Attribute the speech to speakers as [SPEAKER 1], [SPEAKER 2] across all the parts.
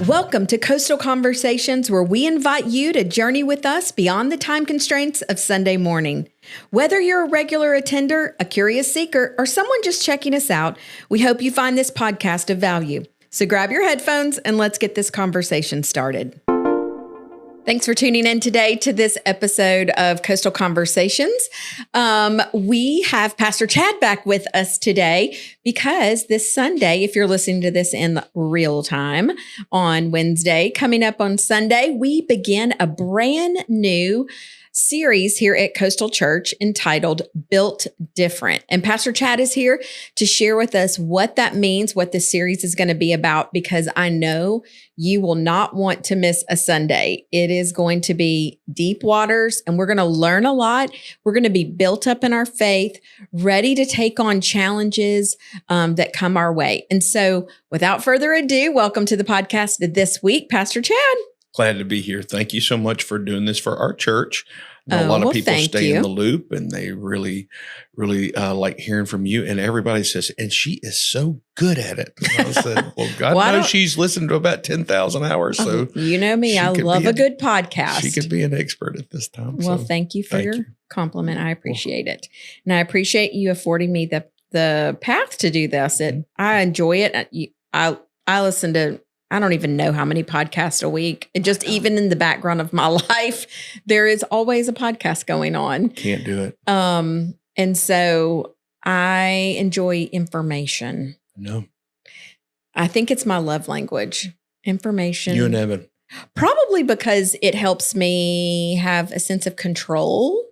[SPEAKER 1] Welcome to Coastal Conversations, where we invite you to journey with us beyond the time constraints of Sunday morning. Whether you're a regular attender, a curious seeker, or someone just checking us out, we hope you find this podcast of value. So grab your headphones and let's get this conversation started. Thanks for tuning in today to this episode of Coastal Conversations. We have Pastor Chad back with us today because this Sunday, if you're listening to this in real time on Wednesday, coming up on Sunday, we begin a brand new series here at Coastal Church entitled Built Different. And Pastor Chad is here to share with us what that means, what this series is going to be about, because I know you will not want to miss a Sunday. It is going to be deep waters and we're going to learn a lot. We're going to be built up in our faith, ready to take on challenges that come our way. And so without further ado, welcome to the podcast this week, Pastor Chad.
[SPEAKER 2] Glad to be here. Thank you so much for doing this for our church. A lot of people stay in the loop and they really like hearing from you. And everybody says, and she is so good at it. And I said, well, God knows she's listened to about 10,000 hours. So
[SPEAKER 1] you know me, I love a good podcast.
[SPEAKER 2] She could be an expert at this time.
[SPEAKER 1] Well, thank you for your compliment. I appreciate it. And I appreciate you affording me the path to do this. I enjoy it. I listen to, I don't even know how many podcasts a week. And just even in the background of my life, there is always a podcast going on.
[SPEAKER 2] Can't do it.
[SPEAKER 1] And so I enjoy information.
[SPEAKER 2] No.
[SPEAKER 1] I think it's my love language. Information.
[SPEAKER 2] You and Evan.
[SPEAKER 1] Probably because it helps me have a sense of control,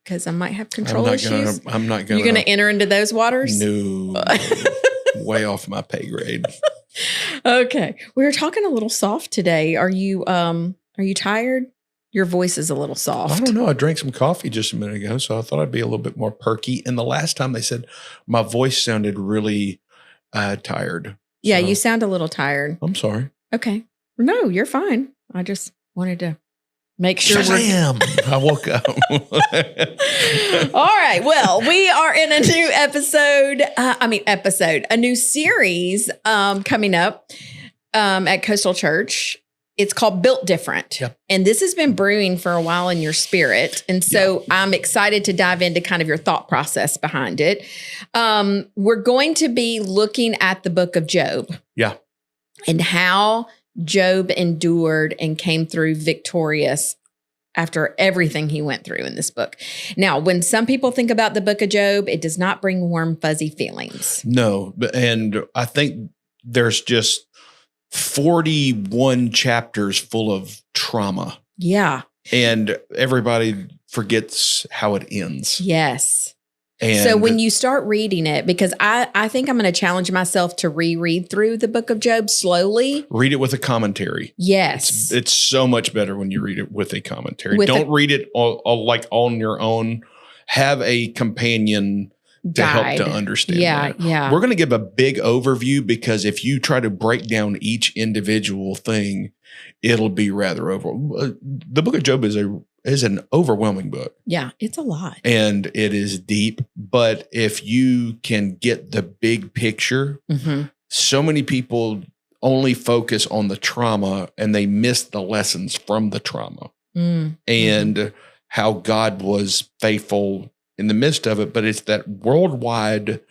[SPEAKER 1] because I might have control issues.
[SPEAKER 2] I'm not going to.
[SPEAKER 1] You're going to enter into those waters?
[SPEAKER 2] No. Way off my pay grade.
[SPEAKER 1] Okay. We were talking a little soft today. Are you tired? Your voice is a little soft.
[SPEAKER 2] I don't know. I drank some coffee just a minute ago, so I thought I'd be a little bit more perky. And the last time they said my voice sounded really tired.
[SPEAKER 1] Yeah, so you sound a little tired.
[SPEAKER 2] I'm sorry.
[SPEAKER 1] Okay. No, you're fine. I just wanted to make sure
[SPEAKER 2] I woke up.
[SPEAKER 1] All right. Well, we are in a new a new series coming up at Coastal Church. It's called Built Different. Yep. And this has been brewing for a while in your spirit. And so I'm excited to dive into kind of your thought process behind it. We're going to be looking at the book of Job.
[SPEAKER 2] Yeah.
[SPEAKER 1] And how Job endured and came through victorious after everything he went through in this book. Now, when some people think about the book of Job, it does not bring warm, fuzzy feelings.
[SPEAKER 2] No. And I think there's just 41 chapters full of trauma.
[SPEAKER 1] Yeah.
[SPEAKER 2] And everybody forgets how it ends.
[SPEAKER 1] Yes.
[SPEAKER 2] And
[SPEAKER 1] so when you start reading it, because I think I'm going to challenge myself to reread through the book of Job slowly.
[SPEAKER 2] Read it with a commentary.
[SPEAKER 1] Yes.
[SPEAKER 2] It's so much better when you read it with a commentary. Don't read it all like on your own. Have a companion to help to understand that.
[SPEAKER 1] Yeah.
[SPEAKER 2] We're going to give a big overview because if you try to break down each individual thing, it'll be rather the book of Job is an overwhelming book.
[SPEAKER 1] Yeah, it's a lot.
[SPEAKER 2] And it is deep. But if you can get the big picture, so many people only focus on the trauma and they miss the lessons from the trauma and how God was faithful in the midst of it. But it's that worldwide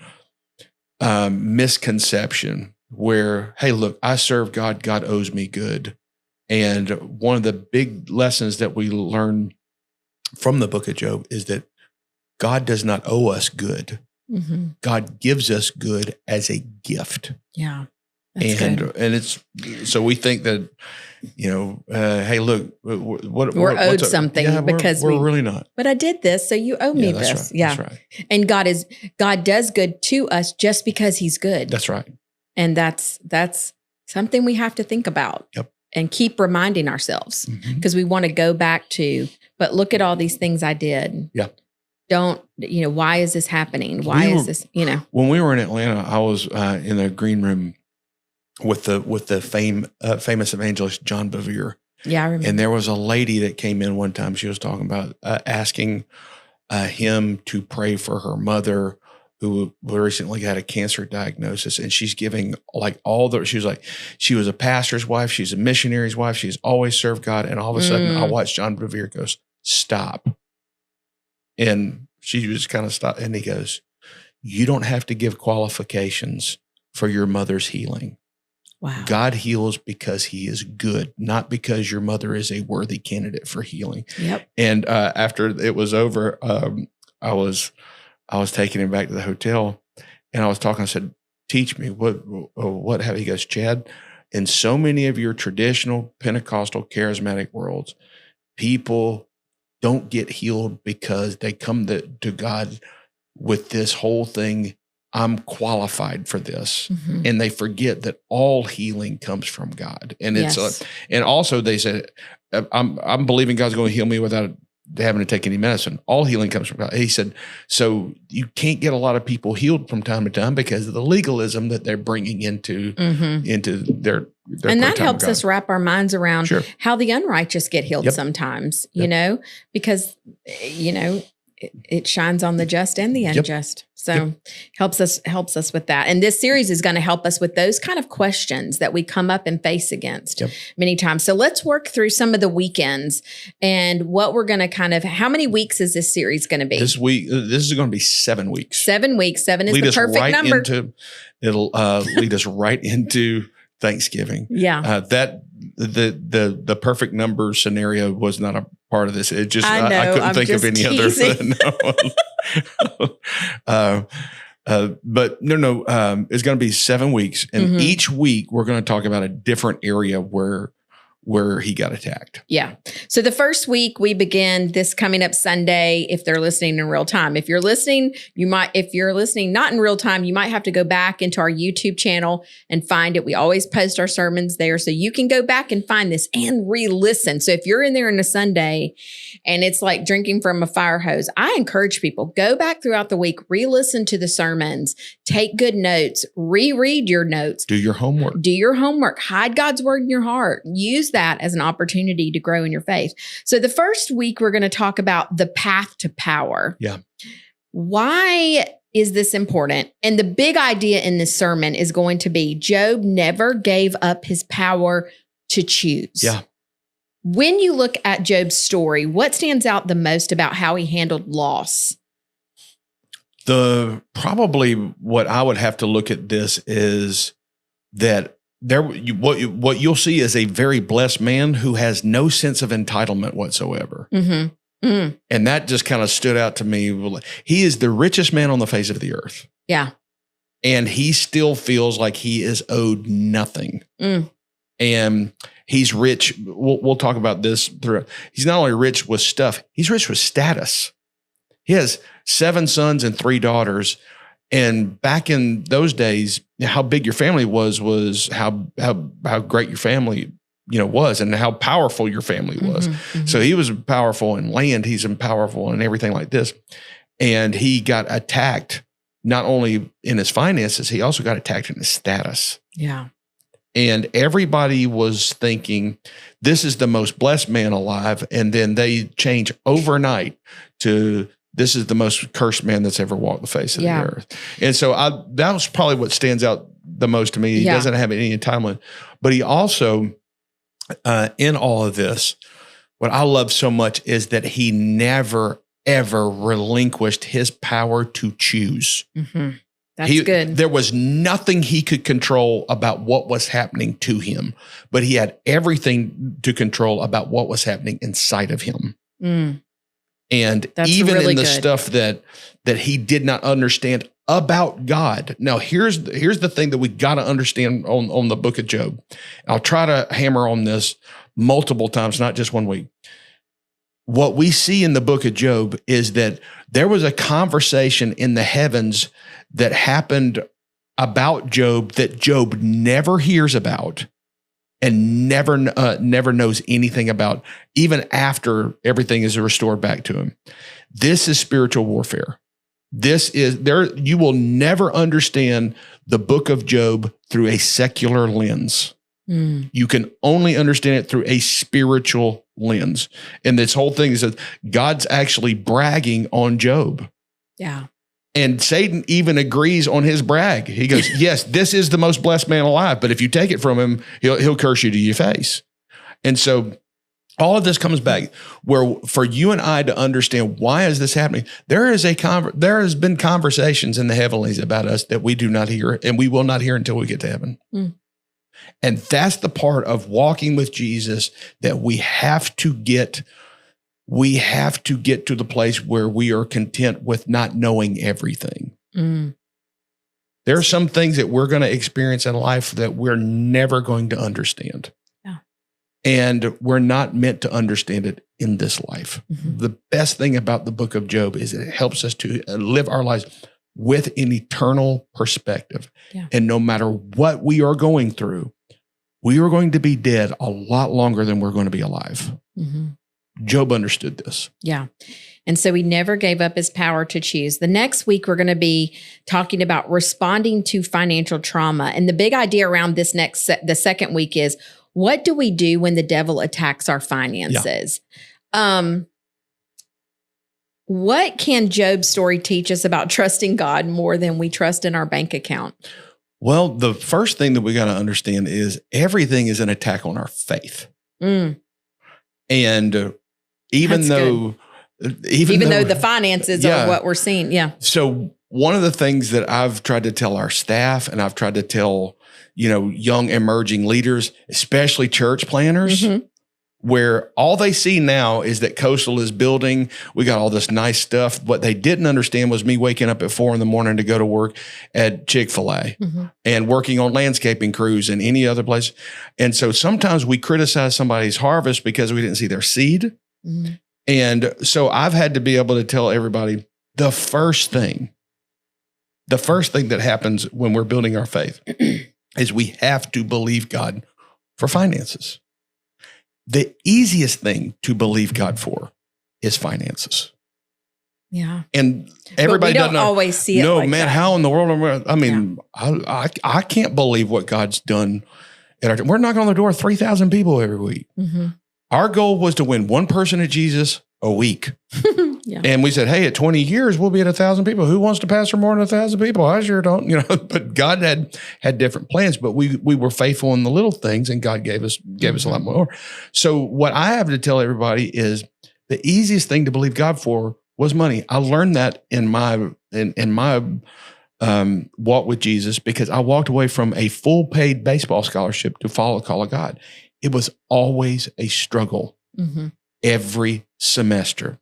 [SPEAKER 2] misconception where, hey, look, I serve God. God owes me good. And one of the big lessons that we learn from the book of Job is that God does not owe us good. God gives us good as a gift.
[SPEAKER 1] Yeah.
[SPEAKER 2] And it's, so we think that, hey, look,
[SPEAKER 1] we're owed something because
[SPEAKER 2] we're really not.
[SPEAKER 1] But I did this, so you owe me this.
[SPEAKER 2] Right, yeah. That's right.
[SPEAKER 1] And God does good to us just because he's good.
[SPEAKER 2] That's right.
[SPEAKER 1] And that's something we have to think about.
[SPEAKER 2] Yep.
[SPEAKER 1] And keep reminding ourselves because we want to go back to, but look at all these things I did.
[SPEAKER 2] Yeah.
[SPEAKER 1] Don't, why is this happening? Why is this,
[SPEAKER 2] When we were in Atlanta, I was in the green room with the famous evangelist, John Bevere.
[SPEAKER 1] Yeah, I remember.
[SPEAKER 2] And there was a lady that came in one time. She was talking about asking him to pray for her mother who recently had a cancer diagnosis, and she's giving like she was a pastor's wife. She's a missionary's wife. She's always served God. And all of a sudden I watched John Bevere goes, stop. And she just kind of stopped. And he goes, you don't have to give qualifications for your mother's healing.
[SPEAKER 1] Wow.
[SPEAKER 2] God heals because he is good, not because your mother is a worthy candidate for healing.
[SPEAKER 1] Yep.
[SPEAKER 2] And after it was over, I was taking him back to the hotel, and I was talking. I said, teach me what have he goes, Chad, in so many of your traditional Pentecostal charismatic worlds, people don't get healed because they come to God with this whole thing. I'm qualified for this. Mm-hmm. And they forget that all healing comes from God. And it's, and also they said, I'm believing God's going to heal me without having to take any medicine. All healing comes from God. He said, so you can't get a lot of people healed from time to time because of the legalism that they're bringing into their and that helps us
[SPEAKER 1] wrap our minds around how the unrighteous get healed sometimes, you know, because, you know, it shines on the just and the unjust. So helps us with that. And this series is going to help us with those kind of questions that we come up and face against many times. So let's work through some of the weekends and what we're going to how many weeks is this series going to be?
[SPEAKER 2] This is going to be 7 weeks.
[SPEAKER 1] 7 weeks. 7 is the perfect number.
[SPEAKER 2] It'll lead us right into Thanksgiving.
[SPEAKER 1] Yeah.
[SPEAKER 2] That the perfect number scenario was not a part of this. It just I couldn't think of any
[SPEAKER 1] teasing.
[SPEAKER 2] other. But no. It's going to be 7 weeks, and each week we're going to talk about a different area where he got attacked.
[SPEAKER 1] Yeah. So the first week we begin this coming up Sunday, if they're listening in real time. If you're listening, if you're listening not in real time, you might have to go back into our YouTube channel and find it. We always post our sermons there. So you can go back and find this and re-listen. So if you're in there on a Sunday and it's like drinking from a fire hose, I encourage people, go back throughout the week, re-listen to the sermons, take good notes, reread your notes.
[SPEAKER 2] Do your homework.
[SPEAKER 1] Hide God's word in your heart. Use that as an opportunity to grow in your faith. So the first week, we're going to talk about the path to power.
[SPEAKER 2] Yeah.
[SPEAKER 1] Why is this important? And the big idea in this sermon is going to be Job never gave up his power to choose.
[SPEAKER 2] Yeah.
[SPEAKER 1] When you look at Job's story, what stands out the most about how he handled loss?
[SPEAKER 2] Probably what I would have to look at this is that what you'll see is a very blessed man who has no sense of entitlement whatsoever.
[SPEAKER 1] Mm-hmm. Mm.
[SPEAKER 2] And that just kind of stood out to me. He is the richest man on the face of the earth.
[SPEAKER 1] Yeah.
[SPEAKER 2] And he still feels like he is owed nothing.
[SPEAKER 1] Mm.
[SPEAKER 2] And he's rich. We'll talk about this through. He's not only rich with stuff, he's rich with status. He has 7 sons and 3 daughters. And back in those days, how big your family was how great your family, was, and how powerful your family was. Mm-hmm. So he was powerful in land. He's powerful in everything like this. And he got attacked, not only in his finances, he also got attacked in his status.
[SPEAKER 1] Yeah.
[SPEAKER 2] And everybody was thinking, this is the most blessed man alive. And then they change overnight to, this is the most cursed man that's ever walked the face of the earth. And so that was probably what stands out the most to me. He doesn't have any entitlement, but he also, in all of this, what I love so much is that he never, ever relinquished his power to choose.
[SPEAKER 1] Mm-hmm. That's good.
[SPEAKER 2] There was nothing he could control about what was happening to him, but he had everything to control about what was happening inside of him.
[SPEAKER 1] Mm.
[SPEAKER 2] And
[SPEAKER 1] That's
[SPEAKER 2] even
[SPEAKER 1] really
[SPEAKER 2] in the
[SPEAKER 1] good.
[SPEAKER 2] stuff that he did not understand about God. Now, here's the thing that we got to understand on the book of Job. I'll try to hammer on this multiple times, not just one week. What we see in the book of Job is that there was a conversation in the heavens that happened about Job that Job never hears about and never knows anything about, even after everything is restored back to him. This is spiritual warfare. You will never understand the book of Job through a secular lens. Mm. You can only understand it through a spiritual lens. And this whole thing is that God's actually bragging on Job.
[SPEAKER 1] Yeah.
[SPEAKER 2] And Satan even agrees on his brag. He goes, yes, this is the most blessed man alive. But if you take it from him, he'll curse you to your face. And so all of this comes back where for you and I to understand, why is this happening? There has been conversations in the heavenlies about us that we do not hear, and we will not hear until we get to heaven. And that's the part of walking with Jesus that we have to get to the place where we are content with not knowing everything. There are some things that we're going to experience in life that we're never going to understand. Yeah. And we're not meant to understand it in this life. The best thing about the book of Job is it helps us to live our lives with an eternal perspective. Yeah. And no matter what we are going through, we are going to be dead a lot longer than we're going to be alive. Job understood this.
[SPEAKER 1] Yeah. And so he never gave up his power to choose. The next week, we're going to be talking about responding to financial trauma. And the big idea around this the second week is, what do we do when the devil attacks our finances? Yeah. What can Job's story teach us about trusting God more than we trust in our bank account?
[SPEAKER 2] Well, the first thing that we got to understand is everything is an attack on our faith. And even though
[SPEAKER 1] the finances are what we're seeing. Yeah.
[SPEAKER 2] So one of the things that I've tried to tell our staff, and I've tried to tell, young emerging leaders, especially church planners, where all they see now is that Coastal is building. We got all this nice stuff. What they didn't understand was me waking up at 4 a.m. to go to work at Chick-fil-A and working on landscaping crews and any other place. And so sometimes we criticize somebody's harvest because we didn't see their seed. And so I've had to be able to tell everybody the first thing that happens when we're building our faith is we have to believe God for finances. The easiest thing to believe God for is finances. Yeah. And everybody doesn't
[SPEAKER 1] always see it.
[SPEAKER 2] No,
[SPEAKER 1] like
[SPEAKER 2] man,
[SPEAKER 1] that.
[SPEAKER 2] How in the world? I mean, I can't believe what God's done. We're knocking on the door of 3,000 people every week. Our goal was to win one person to Jesus a week. And we said, hey, at 20 years, we'll be at 1,000 people. Who wants to pastor more than 1,000 people? I sure don't, but God had different plans, but we were faithful in the little things, and God gave us a lot more. So what I have to tell everybody is the easiest thing to believe God for was money. I learned that in my walk with Jesus, because I walked away from a full paid baseball scholarship to follow the call of God. It was always a struggle every semester,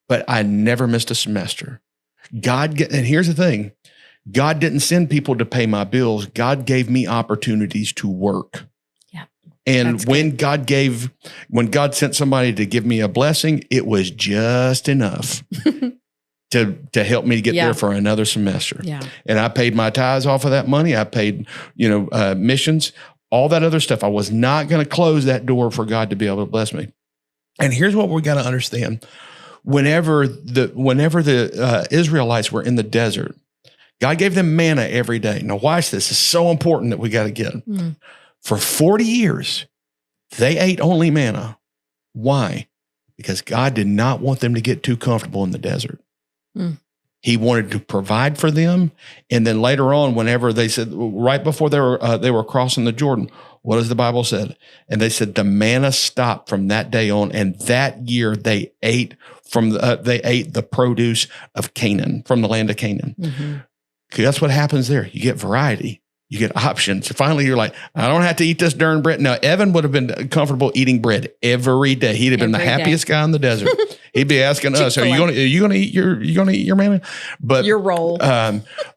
[SPEAKER 2] but I never missed a semester. And here's the thing, God didn't send people to pay my bills. God gave me opportunities to work. Yeah. And when God sent somebody to give me a blessing, it was just enough to help me get there for another semester. Yeah. And I paid my tithes off of that money. I paid, missions, all that other stuff. I was not going to close that door for God to be able to bless me. And here's what we got to understand. Whenever the Israelites were in the desert, God gave them manna every day. Now watch this. It's so important that we got to get it. For 40 years, they ate only manna. Why? Because God did not want them to get too comfortable in the desert. He wanted to provide for them. And then later on, whenever they said, right before they were crossing the Jordan, what does the Bible said? And they said the manna stopped from that day on. And that year they ate the produce of Canaan, from the land of Canaan. Because that's what happens there. You get variety. You get options. Finally, you're like, I don't have to eat this darn bread. Now, Evan would have been comfortable eating bread every day. He'd have been the happiest guy in the desert. He'd be asking us, "Are you going to eat your manna?" But
[SPEAKER 1] your roll.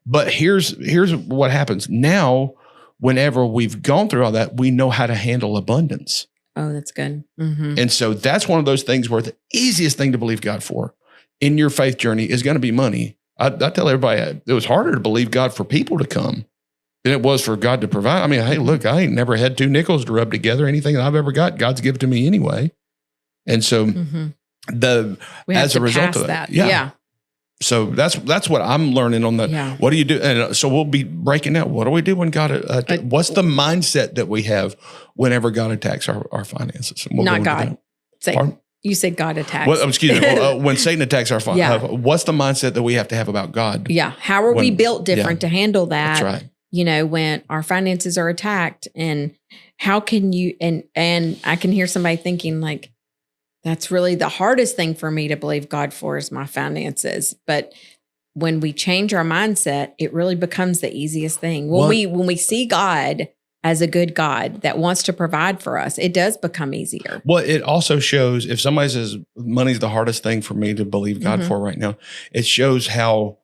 [SPEAKER 2] But here's what happens now. Whenever we've gone through all that, we know how to handle abundance.
[SPEAKER 1] Oh, that's good. And
[SPEAKER 2] so that's one of those things where the easiest thing to believe God for in your faith journey is going to be money. I tell everybody it was harder to believe God for people to come than it was for God to provide. I mean, hey, look, I ain't never had 2 nickels to rub together. Anything that I've ever got, God's given to me anyway. And so as a result of that. Yeah. So that's what I'm learning on that. Yeah. What do you do? And so we'll be breaking out. What do we do when God, what's the mindset that we have whenever God attacks our finances?
[SPEAKER 1] Not God. You said God attacks.
[SPEAKER 2] Well, excuse me. When Satan attacks our what's the mindset that we have to have about God?
[SPEAKER 1] Yeah. How are we built different to handle that?
[SPEAKER 2] That's right.
[SPEAKER 1] When our finances are attacked, and how can you, and I can hear somebody thinking like, that's really the hardest thing for me to believe God for is my finances. But when we change our mindset, it really becomes the easiest thing. When we see God as a good God that wants to provide for us, it does become easier.
[SPEAKER 2] Well, it also shows, if somebody says money's the hardest thing for me to believe God for right now, it shows how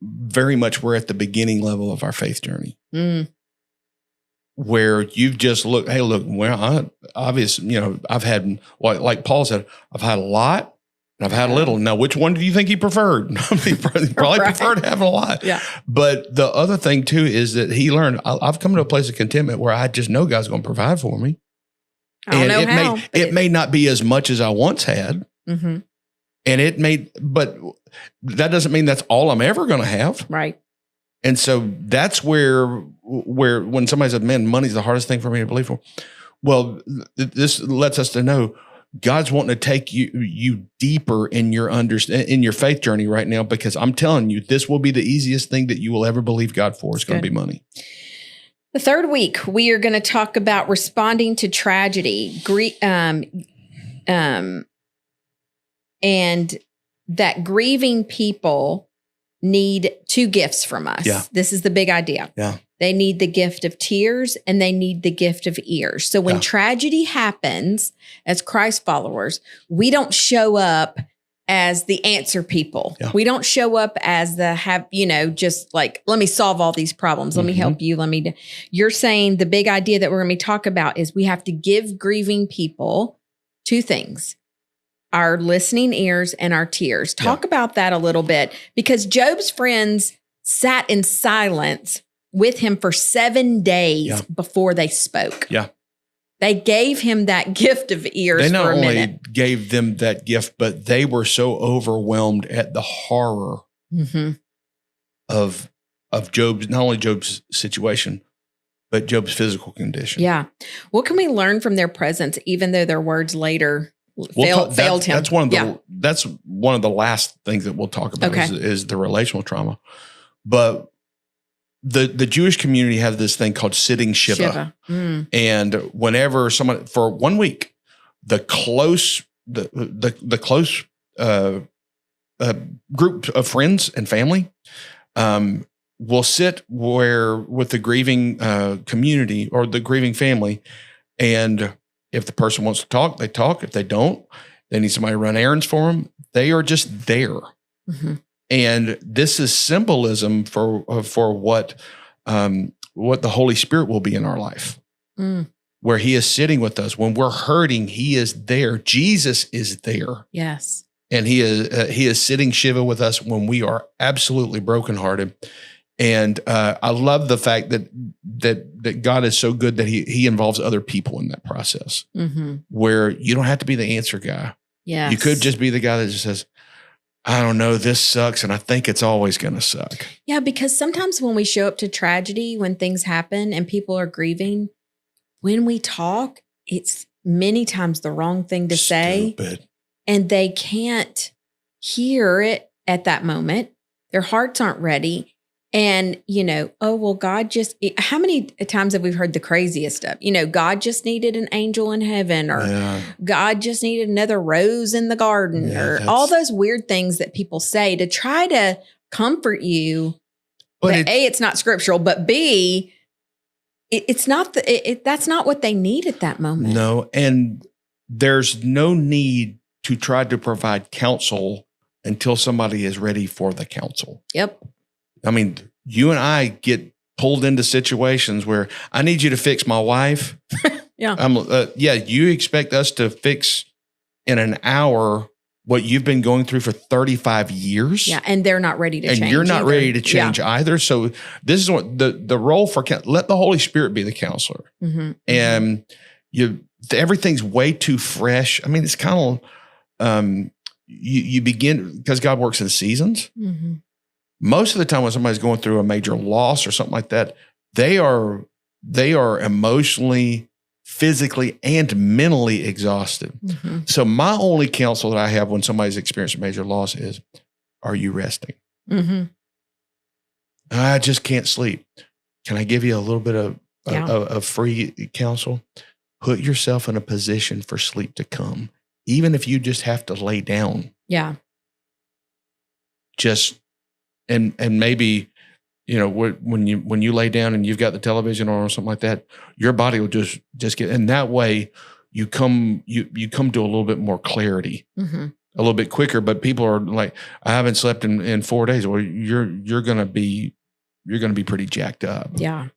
[SPEAKER 2] very much we're at the beginning level of our faith journey. Where you've just looked, hey, look, well, I've had, like Paul said, I've had a lot. I've had a little. Now, which one do you think he preferred? He probably preferred having a lot. Yeah. But the other thing too is that he learned, I've come to a place of contentment where I just know God's going to provide for me. It may not be as much as I once had. Mm-hmm. But that doesn't mean that's all I'm ever going to have.
[SPEAKER 1] Right.
[SPEAKER 2] And so that's where when somebody said, man, money's the hardest thing for me to believe for. Well, this lets us to know God's wanting to take you deeper in your faith journey right now, because I'm telling you, this will be the easiest thing that you will ever believe God for. It's going to be money.
[SPEAKER 1] The third week, we are going to talk about responding to tragedy, and that grieving people need two gifts from us. Yeah. This is the big idea. Yeah. They need the gift of tears and they need the gift of ears. So when tragedy happens, as Christ followers, we don't show up as the answer people. Yeah. We don't show up as just like, let me solve all these problems. Let me help you. You're saying the big idea that we're going to talk about is we have to give grieving people two things: our listening ears and our tears. Talk about that a little bit, because Job's friends sat in silence with him for 7 days before they spoke. Yeah. They gave him that gift of ears for a minute. They not only
[SPEAKER 2] gave them that gift, but they were so overwhelmed at the horror of Job's, not only Job's situation, but Job's physical condition.
[SPEAKER 1] Yeah. What can we learn from their presence, even though their words later failed him?
[SPEAKER 2] That's one of the last things that we'll talk about is the relational trauma. But the Jewish community have this thing called sitting Shiva. And whenever someone, for 1 week, the close group of friends and family will sit with the grieving community or the grieving family, and if the person wants to talk, they talk. If they don't, they need somebody to run errands for them. They are just there. Mm-hmm. And this is symbolism for what the Holy Spirit will be in our life, where He is sitting with us when we're hurting. He is there. Jesus is there.
[SPEAKER 1] Yes,
[SPEAKER 2] and He is sitting Shiva with us when we are absolutely brokenhearted. And I love the fact that God is so good that He involves other people in that process, where you don't have to be the answer guy. Yeah, you could just be the guy that just says, I don't know, this sucks, and I think it's always going to suck.
[SPEAKER 1] Yeah, because sometimes when we show up to tragedy, when things happen and people are grieving, when we talk, it's many times the wrong thing to say. And they can't hear it at that moment. Their hearts aren't ready. And, God how many times have we heard the craziest stuff? God just needed an angel in heaven, or God just needed another rose in the garden, or all those weird things that people say to try to comfort you. But A, it's not scriptural, but B, it's not that's not what they need at that moment.
[SPEAKER 2] No. And there's no need to try to provide counsel until somebody is ready for the counsel.
[SPEAKER 1] Yep.
[SPEAKER 2] I mean, you and I get pulled into situations where I need you to fix my wife. You expect us to fix in an hour what you've been going through for 35 years.
[SPEAKER 1] Yeah, and they're not ready to change.
[SPEAKER 2] And you're not ready to change either. So this is what the role for, let the Holy Spirit be the counselor. Mm-hmm. And everything's way too fresh. I mean, it's kind of, you begin, because God works in seasons. Mm-hmm. Most of the time when somebody's going through a major loss or something like that, they are emotionally physically and mentally exhausted.
[SPEAKER 1] Mm-hmm.
[SPEAKER 2] So my only counsel that I have when somebody's experiencing major loss is, are you resting?
[SPEAKER 1] Mm-hmm.
[SPEAKER 2] I just can't sleep. Can I give you a little bit of free counsel? Put yourself in a position for sleep to come, even if you just have to lay down.
[SPEAKER 1] Yeah.
[SPEAKER 2] Just and maybe, when you lay down and you've got the television on or something like that, your body will just get, and that way you come to a little bit more clarity,
[SPEAKER 1] mm-hmm.
[SPEAKER 2] a little bit quicker. But people are like, I haven't slept in 4 days. Well, you're gonna be pretty jacked up.
[SPEAKER 1] Yeah.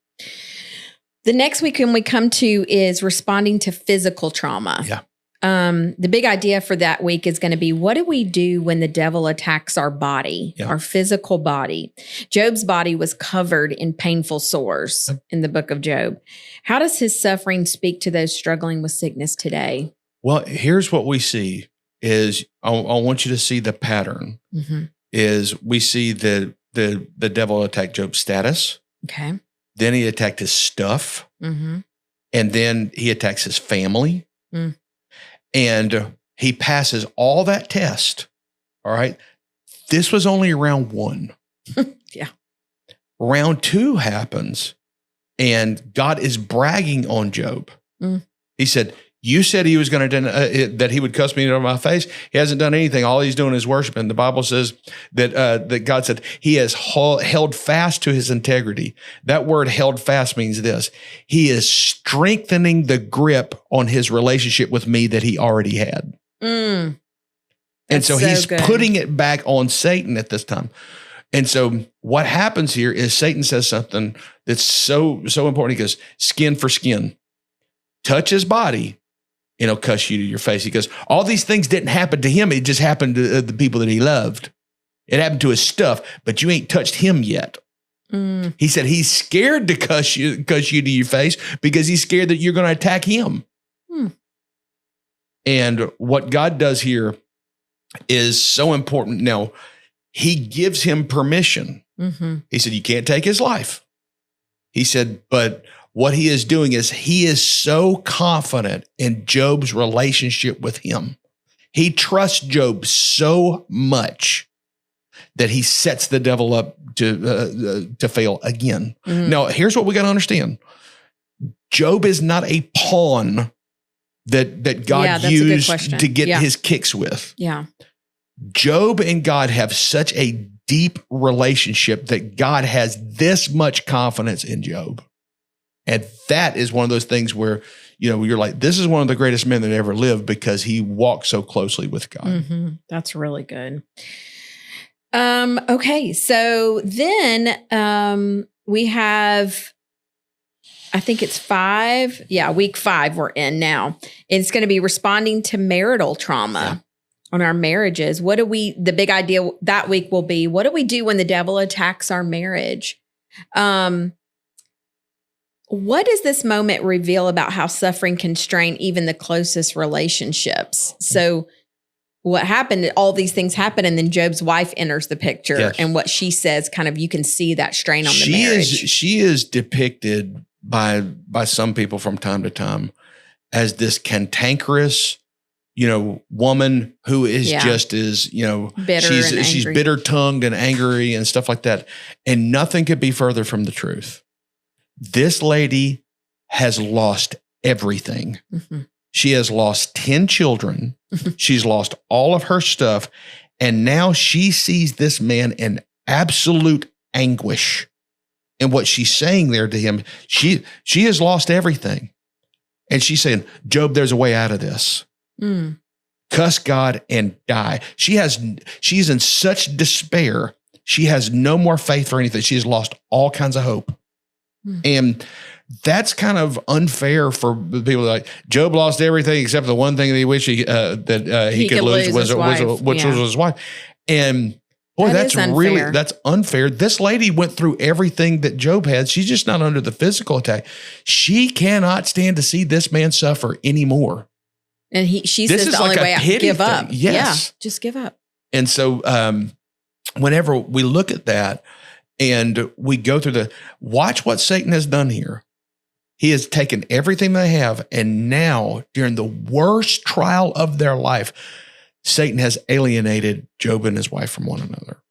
[SPEAKER 1] The next weekend we come to is responding to physical trauma.
[SPEAKER 2] Yeah.
[SPEAKER 1] The big idea for that week is going to be, what do we do when the devil attacks our body, our physical body? Job's body was covered in painful sores in the book of Job. How does his suffering speak to those struggling with sickness today?
[SPEAKER 2] Well, here's what we see is, I want you to see the pattern,
[SPEAKER 1] mm-hmm.
[SPEAKER 2] is we see the devil attack Job's status.
[SPEAKER 1] Okay.
[SPEAKER 2] Then he attacked his stuff.
[SPEAKER 1] Mm-hmm.
[SPEAKER 2] And then he attacks his family.
[SPEAKER 1] Mm.
[SPEAKER 2] And he passes all that test. All right. This was only round 1.
[SPEAKER 1] Yeah.
[SPEAKER 2] Round 2 happens, and God is bragging on Job.
[SPEAKER 1] Mm.
[SPEAKER 2] He said, you said he was going to that he would cuss me into my face. He hasn't done anything. All he's doing is worshiping. The Bible says that God said he has held fast to his integrity. That word "held fast" means this: he is strengthening the grip on his relationship with me that he already had.
[SPEAKER 1] Mm.
[SPEAKER 2] And so he's
[SPEAKER 1] good.
[SPEAKER 2] putting it back on Satan at this time. And so what happens here is Satan says something that's so important. He goes, skin for skin. Touch his body, and he'll cuss you to your face. He goes, all these things didn't happen to him. It just happened to the people that he loved. It happened to his stuff, but you ain't touched him yet.
[SPEAKER 1] Mm.
[SPEAKER 2] He said he's scared to cuss you to your face because he's scared that you're going to attack him.
[SPEAKER 1] Mm.
[SPEAKER 2] And what God does here is so important. Now, he gives him permission.
[SPEAKER 1] Mm-hmm.
[SPEAKER 2] He said, you can't take his life. He said, but what he is doing is he is so confident in Job's relationship with him. He trusts Job so much that he sets the devil up to fail again. Mm-hmm. Now, here's what we got to understand. Job is not a pawn that God used to get his kicks with.
[SPEAKER 1] Yeah.
[SPEAKER 2] Job and God have such a deep relationship that God has this much confidence in Job. And that is one of those things where, you're like, this is one of the greatest men that ever lived because he walked so closely with God.
[SPEAKER 1] Mm-hmm. That's really good. Okay. So then we have, I think it's 5. Yeah. Week 5 we're in now. It's going to be responding to marital trauma on our marriages. The big idea that week will be, what do we do when the devil attacks our marriage? What does this moment reveal about how suffering can strain even the closest relationships? So what happened, all these things happen, and then Job's wife enters the picture. Yes. And what she says, kind of, you can see that strain on the marriage.
[SPEAKER 2] She is depicted by some people from time to time as this cantankerous, woman who is just as,
[SPEAKER 1] bitter
[SPEAKER 2] she's bitter tongued and angry and stuff like that. And nothing could be further from the truth. This lady has lost everything. Mm-hmm. She has lost 10 children. She's lost all of her stuff. And now she sees this man in absolute anguish. And what she's saying there to him, she has lost everything. And she's saying, Job, there's a way out of this. Mm. Cuss God and die. She's in such despair. She has no more faith for anything. She has lost all kinds of hope. And that's kind of unfair for people. Like Job lost everything except the one thing that he wished he could lose was his wife. And boy, that's unfair. This lady went through everything that Job had. She's just not under the physical attack. She cannot stand to see this man suffer anymore.
[SPEAKER 1] And she says the only way out, give up.
[SPEAKER 2] Yes.
[SPEAKER 1] Yeah, just give up.
[SPEAKER 2] And so whenever we look at that, and we go through watch what Satan has done here. He has taken everything they have, and now, during the worst trial of their life, Satan has alienated Job and his wife from one another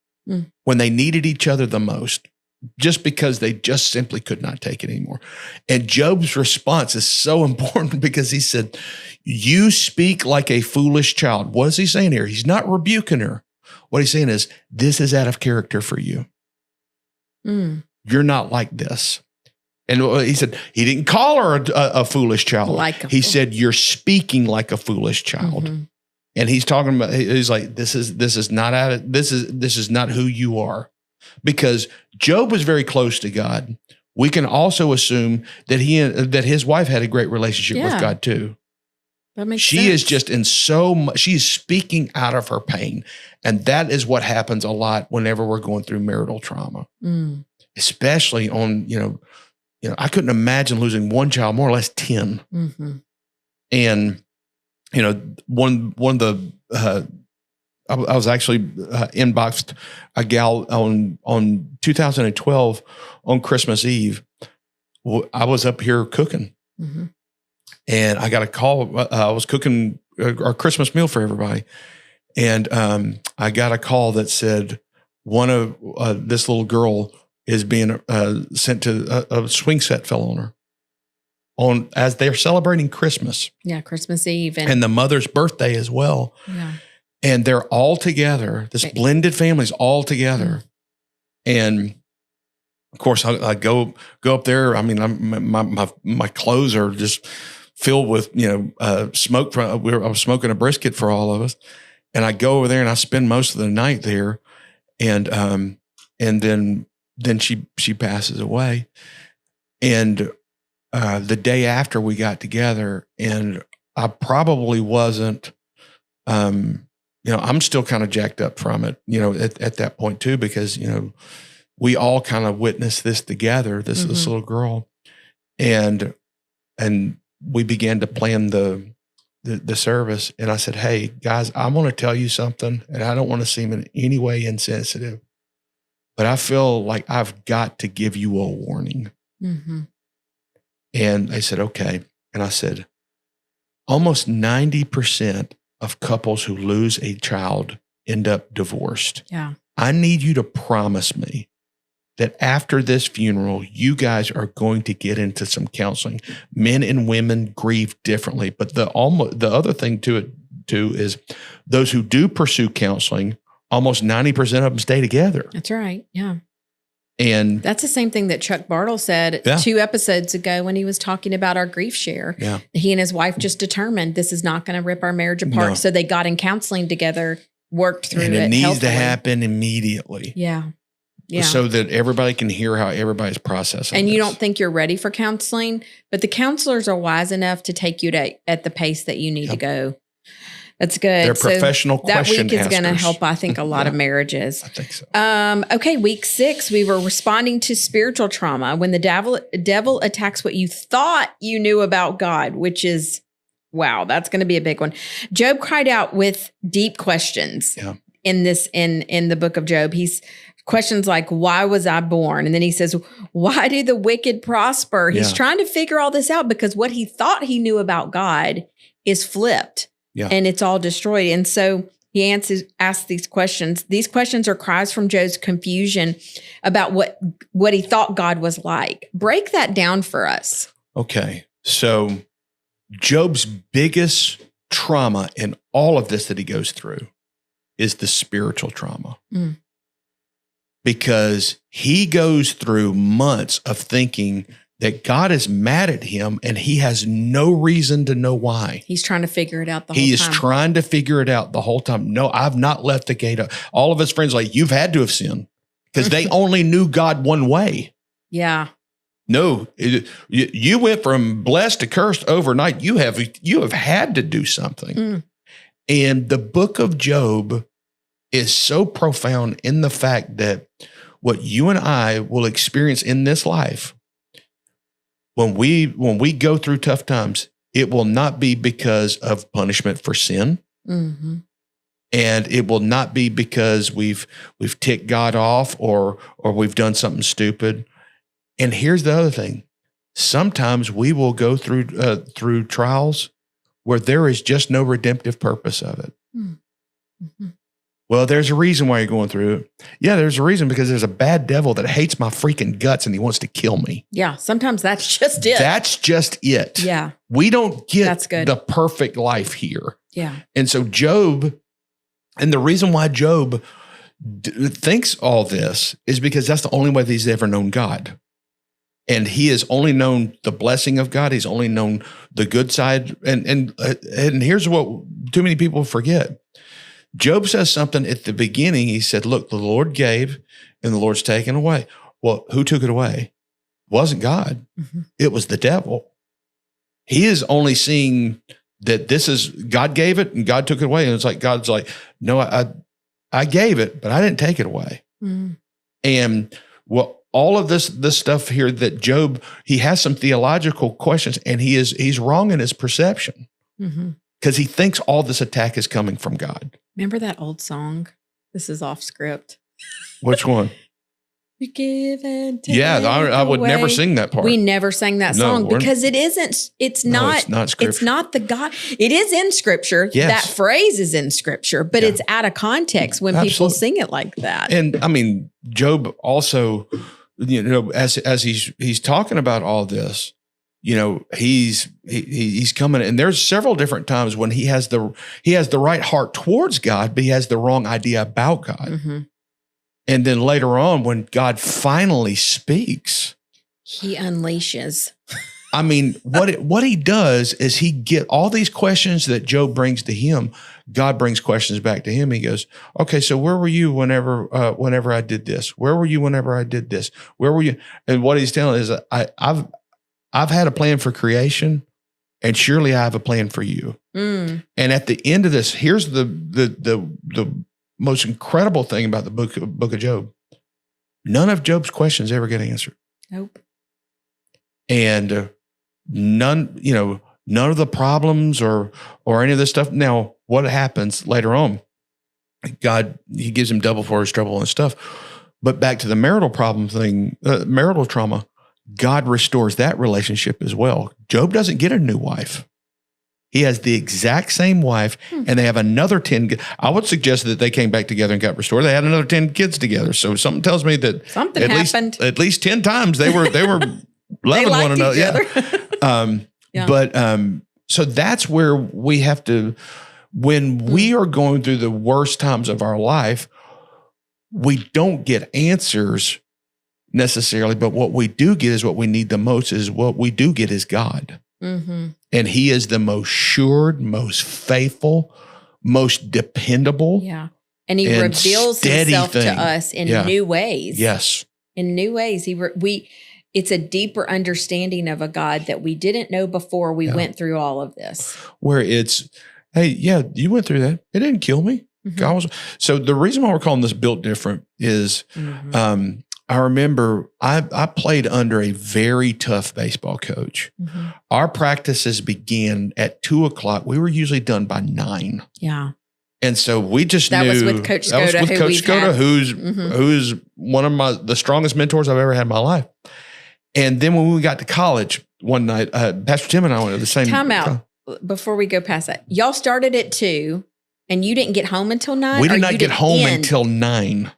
[SPEAKER 2] when they needed each other the most, just because they just simply could not take it anymore. And Job's response is so important because he said, you speak like a foolish child. What is he saying here? He's not rebuking her. What he's saying is, this is out of character for you. You're not like this. And he said, he didn't call her a foolish child. He said, you're speaking like a foolish child. And he's talking about, he's like, this is not who you are. Because Job was very close to God. We can also assume that his wife had a great relationship with God too.
[SPEAKER 1] That makes
[SPEAKER 2] sense. She is just in so much, she's speaking out of her pain. And that is what happens a lot whenever we're going through marital trauma. Especially on, I couldn't imagine losing one child, more or less 10. And, one of the, I was actually inboxed a gal on 2012 on Christmas Eve. I was up here cooking and I got a call. I was cooking our Christmas meal for everybody. And I got a call that said one of this little girl is being sent to a swing set fell on her as they're celebrating Christmas.
[SPEAKER 1] Yeah, Christmas Eve.
[SPEAKER 2] And the mother's birthday as well.
[SPEAKER 1] Yeah.
[SPEAKER 2] And they're all together. This blended family's all together. And of course, I go up there. I mean, my clothes are just filled with, smoke. I was smoking a brisket for all of us. And I go over there and I spend most of the night there. And then she passes away. And the day after we got together, and I probably wasn't, I'm still kind of jacked up from it, at that point too, because, we all kind of witnessed this together, this little girl, and we began to plan the service. And I said, hey guys, I want to tell you something, and I don't want to seem in any way insensitive, but I feel like I've got to give you a warning. And they said, okay. And I said, almost 90% of couples who lose a child end up divorced.
[SPEAKER 1] Yeah.
[SPEAKER 2] I need you to promise me that after this funeral, you guys are going to get into some counseling. Men and women grieve differently, but the other thing to it too is those who do pursue counseling, almost 90% of them stay together.
[SPEAKER 1] That's right. Yeah.
[SPEAKER 2] And
[SPEAKER 1] that's the same thing that Chuck Bartle said 2 episodes ago when he was talking about our grief share.
[SPEAKER 2] Yeah.
[SPEAKER 1] He and his wife just determined this is not going to rip our marriage apart. No. So they got in counseling together, worked through it.
[SPEAKER 2] And it needs
[SPEAKER 1] healthily.
[SPEAKER 2] to happen immediately.
[SPEAKER 1] Yeah. Yeah.
[SPEAKER 2] So that everybody can hear how everybody's processing.
[SPEAKER 1] And you don't think you're ready for counseling, but the counselors are wise enough to take you at the pace that you need to go. That's good.
[SPEAKER 2] They're professional question
[SPEAKER 1] That week is going to
[SPEAKER 2] askers.
[SPEAKER 1] help, I think, a lot of marriages.
[SPEAKER 2] I think so.
[SPEAKER 1] Okay, week 6, we were responding to spiritual trauma when the devil attacks what you thought you knew about God, which is, wow, that's going to be a big one. Job cried out with deep questions in the book of Job. He's questions like, why was I born? And then he says, why do the wicked prosper? He's trying to figure all this out because what he thought he knew about God is flipped.
[SPEAKER 2] Yeah.
[SPEAKER 1] And it's all destroyed. And so he asks these questions. These questions are cries from Job's confusion about what he thought God was like. Break that down for us.
[SPEAKER 2] Okay. So Job's biggest trauma in all of this that he goes through is the spiritual trauma. Because he goes through months of thinking that God is mad at him and he has no reason to know why.
[SPEAKER 1] He's trying to figure it out the whole time.
[SPEAKER 2] He is trying to figure it out the whole time. No, I've not left the gate up. All of his friends are like, you've had to have sinned because they only knew God one way.
[SPEAKER 1] Yeah.
[SPEAKER 2] No, you went from blessed to cursed overnight. You have had to do something. And the book of Job is so profound in the fact that what you and I will experience in this life, when we go through tough times, it will not be because of punishment for sin. And it will not be because we've ticked God off or we've done something stupid. And here's the other thing. sometimes we will go through trials where there is just no redemptive purpose of it. Mm-hmm. Well, there's a reason why you're going through it. Yeah, there's a reason, because there's a bad devil that hates my freaking guts and he wants to kill me.
[SPEAKER 1] Yeah, sometimes that's just it.
[SPEAKER 2] That's just it.
[SPEAKER 1] Yeah.
[SPEAKER 2] We don't get
[SPEAKER 1] That's good.
[SPEAKER 2] the perfect life here.
[SPEAKER 1] Yeah.
[SPEAKER 2] And so Job, and the reason why Job thinks all this is because that's the only way that he's ever known God. And he has only known the blessing of God. He's only known the good side. And here's what too many people forget. Job says something at the beginning. He said, look, the Lord gave and the Lord's taken away. Well, who took it away? It wasn't God. Mm-hmm. It was the devil. He is only seeing that this is, God gave it and God took it away. And it's like, God's like, no, I gave it, but I didn't take it away. Mm-hmm. And well, all of this stuff here that Job, he has some theological questions, and he's wrong in his perception, because he thinks all this attack is coming from God.
[SPEAKER 1] Remember that old song? This is off script.
[SPEAKER 2] Which one?
[SPEAKER 1] You give and take
[SPEAKER 2] I would
[SPEAKER 1] away.
[SPEAKER 2] Never sing that part.
[SPEAKER 1] We never sang that song because it's not
[SPEAKER 2] scripture.
[SPEAKER 1] It's not the God. It is in scripture. Yes. That phrase is in scripture, but it's out of context when people sing it like that.
[SPEAKER 2] And I mean, Job also, as he's talking about all this, he's coming, and there's several different times when he has the right heart towards God, but he has the wrong idea about God. Mm-hmm. And then later on, when God finally speaks,
[SPEAKER 1] he unleashes.
[SPEAKER 2] I mean, what he does is he get all these questions that Job brings to him. God brings questions back to him. He goes, okay, so where were you whenever I did this? Where were you whenever I did this? Where were you? And what he's telling is, I've had a plan for creation, and surely I have a plan for you. Mm. And at the end of this, here's the most incredible thing about the book of Job. None of Job's questions ever get answered.
[SPEAKER 1] Nope.
[SPEAKER 2] And none of the problems or any of this stuff. Now, what happens later on? God, he gives him double for his trouble and stuff. But back to the marital problem thing, marital trauma, God restores that relationship as well. Job doesn't get a new wife. He has the exact same wife, and they have another 10. I would suggest that they came back together and got restored. They had another 10 kids together. So something tells me that
[SPEAKER 1] something happened.
[SPEAKER 2] At least 10 times they were loving one another. Yeah. But so that's where we have to, when we are going through the worst times of our life, we don't get answers necessarily, but what we do get is what we need the most. Is what we do get is God. Mm-hmm. And he is the most sure, most faithful, most dependable.
[SPEAKER 1] Yeah. And he reveals himself to us in new ways.
[SPEAKER 2] Yes.
[SPEAKER 1] In new ways. It's a deeper understanding of a God that we didn't know before we went through all of this.
[SPEAKER 2] Where it's, hey, yeah, you went through that. It didn't kill me. Mm-hmm. So the reason why we're calling this Built Different is, I remember I played under a very tough baseball coach. Mm-hmm. Our practices began at 2:00. We were usually done by 9.
[SPEAKER 1] Yeah.
[SPEAKER 2] And so we just knew.
[SPEAKER 1] That was with Coach Skoda,
[SPEAKER 2] who's one of the strongest mentors I've ever had in my life. And then when we got to college one night, Pastor Tim and I went to the same.
[SPEAKER 1] Time out before we go past that. Y'all started at 2 and you didn't get home until 9?
[SPEAKER 2] We did not get home until 9.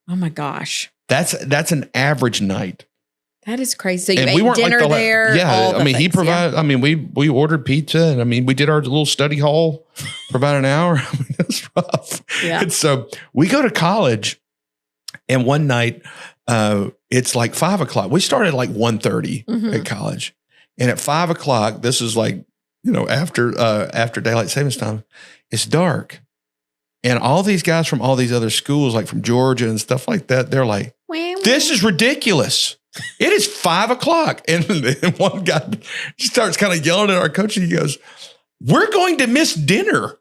[SPEAKER 1] Oh my gosh.
[SPEAKER 2] That's an average night.
[SPEAKER 1] That is crazy. So you ate dinner there?
[SPEAKER 2] Yeah. I mean, he provided, I mean, we ordered pizza, and I mean, we did our little study hall for about an hour. I mean, it was rough. Yeah. And so we go to college, and one night, it's like 5:00. We started at like 1:30 at college. And at 5:00, this is like, after daylight savings time, it's dark. And all these guys from all these other schools, like from Georgia and stuff like that, they're like, this is ridiculous. It is 5:00. And one guy starts kind of yelling at our coach, and he goes, we're going to miss dinner.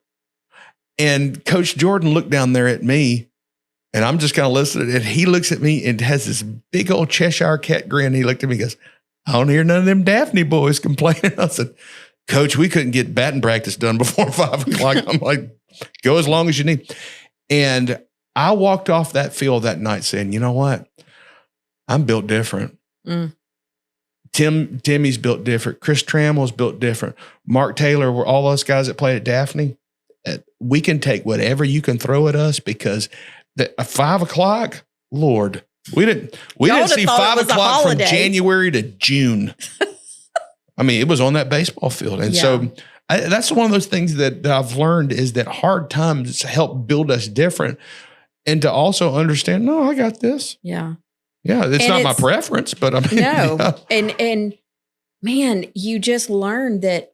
[SPEAKER 2] And Coach Jordan looked down there at me, and I'm just kind of listening. And he looks at me and has this big old Cheshire cat grin. He looked at me and goes, I don't hear none of them Daphne boys complaining. I said, Coach, we couldn't get batting practice done before 5:00. I'm like, go as long as you need. And I walked off that field that night saying, you know what? I'm built different. Timmy's built different. Chris Trammell's built different. Mark Taylor, we're all those guys that played at Daphne. We can take whatever you can throw at us because at 5 o'clock, Lord, we didn't see 5 o'clock from January to June. I mean, it was on that baseball field. And so that's one of those things that I've learned is that hard times help build us different and to also understand, no, I got this.
[SPEAKER 1] Yeah.
[SPEAKER 2] Yeah. It's not my preference, but I mean,
[SPEAKER 1] no. Yeah. And man, you just learn that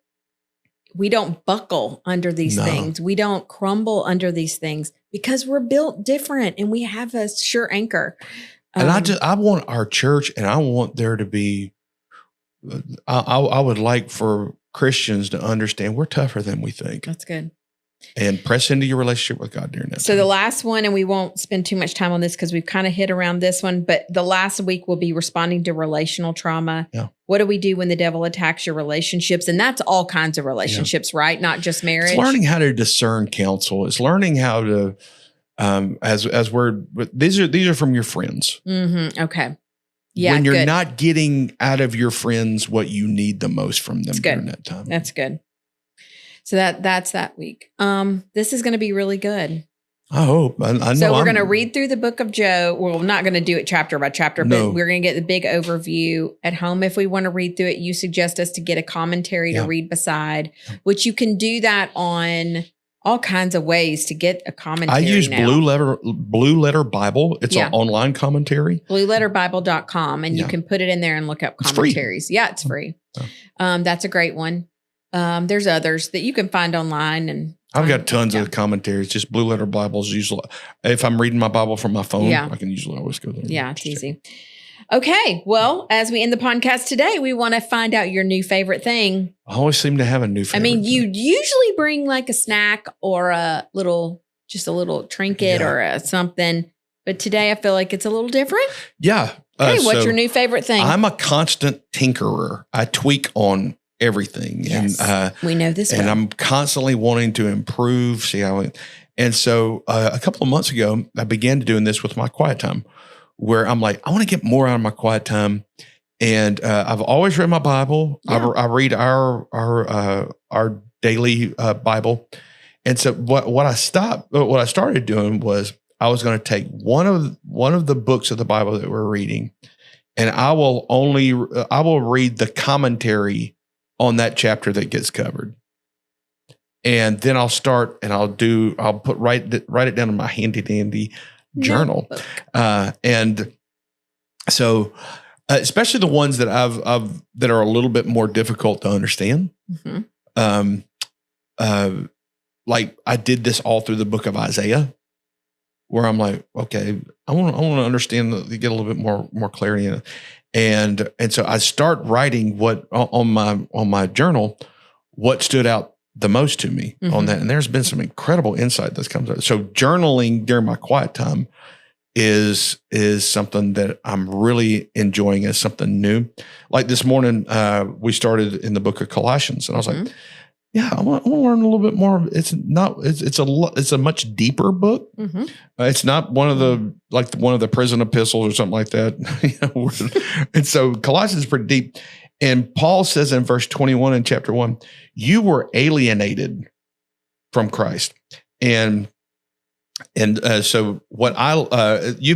[SPEAKER 1] we don't buckle under these things. We don't crumble under these things because we're built different and we have a sure anchor.
[SPEAKER 2] And I want our church and I want there to be, I would like for Christians to understand we're tougher than we think.
[SPEAKER 1] That's good.
[SPEAKER 2] And press into your relationship with God during that
[SPEAKER 1] So
[SPEAKER 2] time.
[SPEAKER 1] the last one, and we won't spend too much time on this because we've kind of hit around this one, but the last week will be responding to relational trauma.
[SPEAKER 2] Yeah.
[SPEAKER 1] What do we do when the devil attacks your relationships? And that's all kinds of relationships, right? Not just marriage.
[SPEAKER 2] It's learning how to discern counsel. It's learning how to, these are from your friends.
[SPEAKER 1] Mm-hmm. Okay. Yeah.
[SPEAKER 2] When you're not getting out of your friends what you need the most from them during that time.
[SPEAKER 1] That's good. So that's that week. This is going to be really good.
[SPEAKER 2] I hope. I know.
[SPEAKER 1] So we're going to read through the book of Job. We're not going to do it chapter by chapter, but
[SPEAKER 2] No.
[SPEAKER 1] we're going to get the big overview at home. If we want to read through it, you suggest us to get a commentary to read beside, which you can do that on all kinds of ways to get a commentary.
[SPEAKER 2] I use
[SPEAKER 1] now.
[SPEAKER 2] Blue Letter Bible. It's an online commentary.
[SPEAKER 1] BlueLetterBible.com, and you can put it in there and look up commentaries. Yeah, it's free.
[SPEAKER 2] Oh.
[SPEAKER 1] That's a great one. There's others that you can find online, and
[SPEAKER 2] I've got tons of commentaries. Just Blue Letter Bibles. Usually, if I'm reading my Bible from my phone, I can usually always go there.
[SPEAKER 1] Yeah, it's easy. Okay, well, as we end the podcast today, we want to find out your new favorite thing.
[SPEAKER 2] I always seem to have a new favorite.
[SPEAKER 1] I mean, you usually bring like a snack or a little trinket or something, but today I feel like it's a little different.
[SPEAKER 2] Yeah.
[SPEAKER 1] Hey, what's your new favorite thing?
[SPEAKER 2] I'm a constant tinkerer. I tweak on everything.
[SPEAKER 1] Yes,
[SPEAKER 2] and
[SPEAKER 1] we know this.
[SPEAKER 2] And I'm constantly wanting to improve, see how and so a couple of months ago, I began doing this with my quiet time where I'm like, I want to get more out of my quiet time. And I've always read my Bible. Yeah. I read our daily Bible. And so what I started doing was I was going to take one of the books of the Bible that we're reading, and I will read the commentary on that chapter that gets covered. And then I'll start and I'll write it down in my handy dandy journal. And so, especially the ones that that are a little bit more difficult to understand. Mm-hmm. Like I did this all through the book of Isaiah, where I'm like, okay, I want to understand, get a little bit more clarity in it. And so I start writing what on my journal, what stood out the most to me on that. And there's been some incredible insight that's comes out. So journaling during my quiet time is something that I'm really enjoying as something new. Like this morning, we started in the book of Colossians, and I was like, yeah, I want to learn a little bit more. It's a much deeper book. Mm-hmm. It's not one of the prison epistles or something like that. And so Colossians is pretty deep. And Paul says in verse 21 in chapter 1, you were alienated from Christ. And so you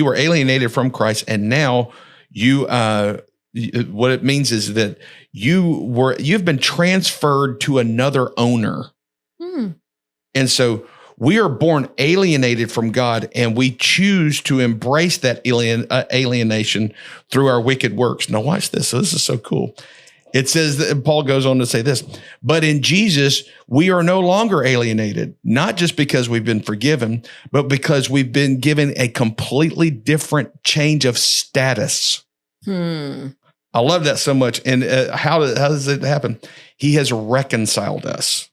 [SPEAKER 2] were alienated from Christ, and now what it means is that you've been transferred to another owner. And so we are born alienated from God, and we choose to embrace that alienation through our wicked works. Now watch this. So this is so cool. It says that Paul goes on to say this, but in Jesus, we are no longer alienated, not just because we've been forgiven, but because we've been given a completely different change of status. I love that so much. And how does it happen? He has reconciled us.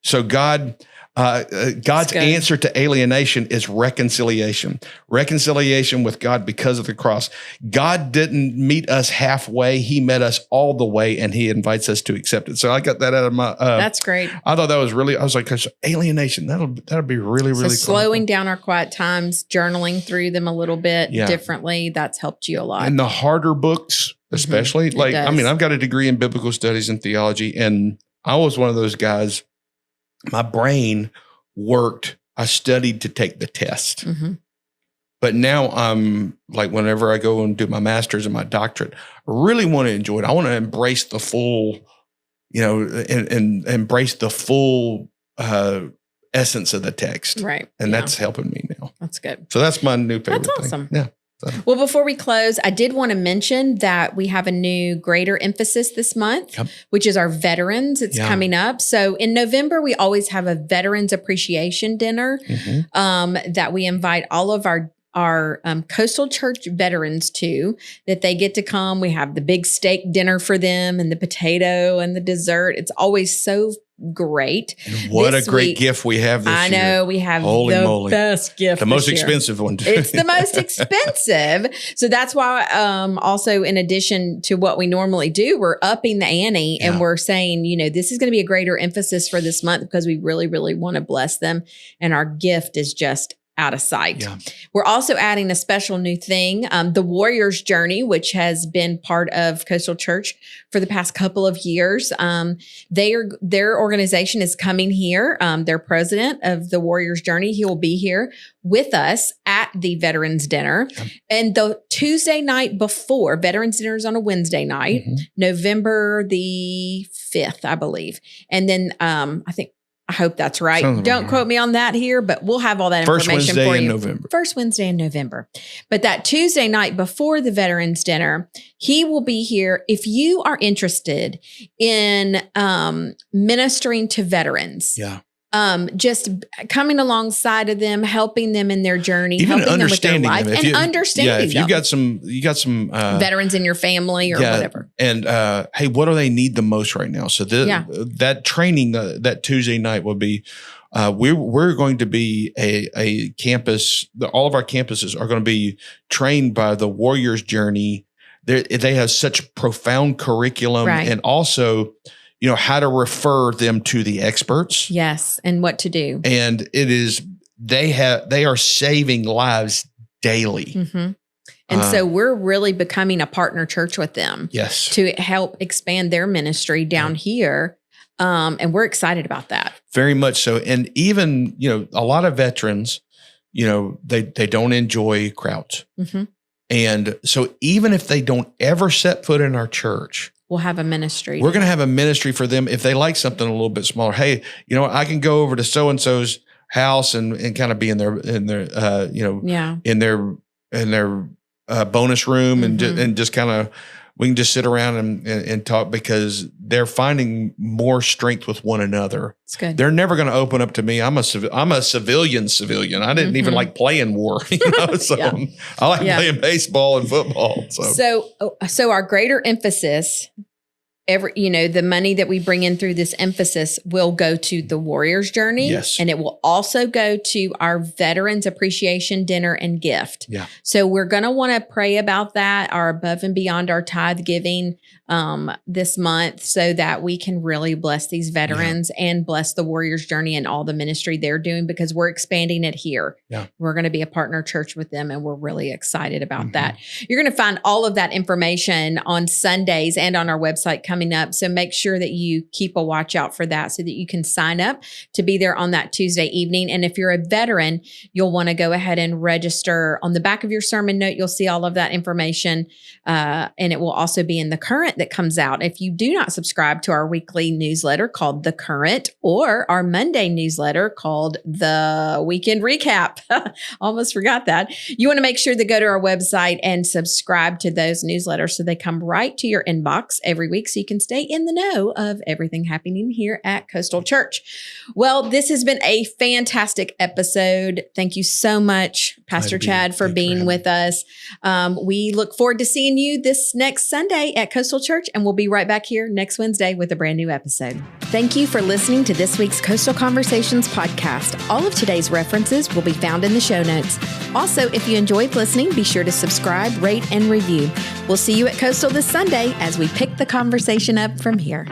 [SPEAKER 2] So God's answer to alienation is reconciliation. Reconciliation with God because of the cross. God didn't meet us halfway. He met us all the way, and he invites us to accept it. So I got that out of my...
[SPEAKER 1] That's great.
[SPEAKER 2] I thought that was really... I was like, alienation, that'll be really, really cool.
[SPEAKER 1] Slowing down our quiet times, journaling through them a little bit differently, that's helped you a lot.
[SPEAKER 2] And the harder books... especially.
[SPEAKER 1] It
[SPEAKER 2] Like, I
[SPEAKER 1] does.
[SPEAKER 2] mean, I've got a degree in biblical studies and theology, and I was one of those guys. My brain worked. I studied to take the test.
[SPEAKER 1] Mm-hmm.
[SPEAKER 2] But now I'm like, whenever I go and do my master's and my doctorate, I really want to enjoy it. I want to embrace the full, and embrace the full essence of the text.
[SPEAKER 1] Right.
[SPEAKER 2] And that's helping me now.
[SPEAKER 1] That's good.
[SPEAKER 2] So that's my new favorite
[SPEAKER 1] That's awesome.
[SPEAKER 2] thing. Yeah.
[SPEAKER 1] Well, before we close, I did want to mention that we have a new greater emphasis this month, which is our veterans. It's coming up. So in November, we always have a Veterans Appreciation Dinner that we invite all of our Coastal Church veterans to, that they get to come. We have the big steak dinner for them and the potato and the dessert. It's always so great.
[SPEAKER 2] And what a great gift we have this year.
[SPEAKER 1] I know we have
[SPEAKER 2] Holy
[SPEAKER 1] the
[SPEAKER 2] moly.
[SPEAKER 1] best gift.
[SPEAKER 2] The most
[SPEAKER 1] this year.
[SPEAKER 2] expensive one.
[SPEAKER 1] It's the most expensive. So that's why also in addition to what we normally do, we're upping the ante and we're saying, this is going to be a greater emphasis for this month because we really, really want to bless them. And our gift is just out of sight. Yeah. We're also adding a special new thing, the Warrior's Journey, which has been part of Coastal Church for the past couple of years. Their organization is coming here. Their president of the Warrior's Journey, he will be here with us at the Veterans Dinner. And the Tuesday night before, Veterans Dinner is on a Wednesday night, November the 5th, I believe. And then I hope that's right. Don't quote me on that here, but we'll have all that information for you. First Wednesday in November. But that Tuesday night before the Veterans Dinner, he will be here. If you are interested in ministering to veterans, just coming alongside of them, helping them in their journey,
[SPEAKER 2] even
[SPEAKER 1] helping
[SPEAKER 2] understanding
[SPEAKER 1] them with their life, and understanding them.
[SPEAKER 2] If you got some
[SPEAKER 1] veterans in your family or whatever.
[SPEAKER 2] And hey, what do they need the most right now? So that training that Tuesday night will be. We're going to be a campus. All of our campuses are going to be trained by the Warrior's Journey. They have such profound curriculum, and also, how to refer them to the experts.
[SPEAKER 1] Yes. And what to do.
[SPEAKER 2] And they are saving lives daily.
[SPEAKER 1] And so we're really becoming a partner church with them.
[SPEAKER 2] Yes.
[SPEAKER 1] To help expand their ministry down here. And we're excited about that.
[SPEAKER 2] Very much so. And even, a lot of veterans, they don't enjoy crowds. And so even if they don't ever set foot in our church,
[SPEAKER 1] we'll have a ministry.
[SPEAKER 2] We're going to have a ministry for them if they like something a little bit smaller. Hey, I can go over to so-and-so's house and kind of be in their bonus room and just kind of, we can just sit around and talk because they're finding more strength with one another.
[SPEAKER 1] It's good.
[SPEAKER 2] They're never going to open up to me. I'm a civilian. I didn't even like playing war. So I like playing baseball and football.
[SPEAKER 1] So our greater emphasis, the money that we bring in through this emphasis will go to the Warrior's Journey.
[SPEAKER 2] Yes.
[SPEAKER 1] And it will also go to our Veterans Appreciation Dinner and Gift.
[SPEAKER 2] Yeah.
[SPEAKER 1] So we're going to want to pray about that, our above and beyond our tithe giving this month, so that we can really bless these veterans and bless the Warrior's Journey and all the ministry they're doing, because we're expanding it here.
[SPEAKER 2] Yeah.
[SPEAKER 1] We're going to be a partner church with them, and we're really excited about that. You're going to find all of that information on Sundays and on our website coming up. So make sure that you keep a watch out for that so that you can sign up to be there on that Tuesday evening. And if you're a veteran, you'll want to go ahead and register. On the back of your sermon note, you'll see all of that information. And it will also be in the Current that comes out. If you do not subscribe to our weekly newsletter called The Current, or our Monday newsletter called The Weekend Recap, almost forgot that. You want to make sure to go to our website and subscribe to those newsletters so they come right to your inbox every week, so you can stay in the know of everything happening here at Coastal Church. Well, this has been a fantastic episode. Thank you so much, Pastor Chad, for being with us. We look forward to seeing you this next Sunday at Coastal Church, and we'll be right back here next Wednesday with a brand new episode. Thank you for listening to this week's Coastal Conversations podcast. All of today's references will be found in the show notes. Also, if you enjoyed listening, be sure to subscribe, rate, and review. We'll see you at Coastal this Sunday as we pick the conversation up from here.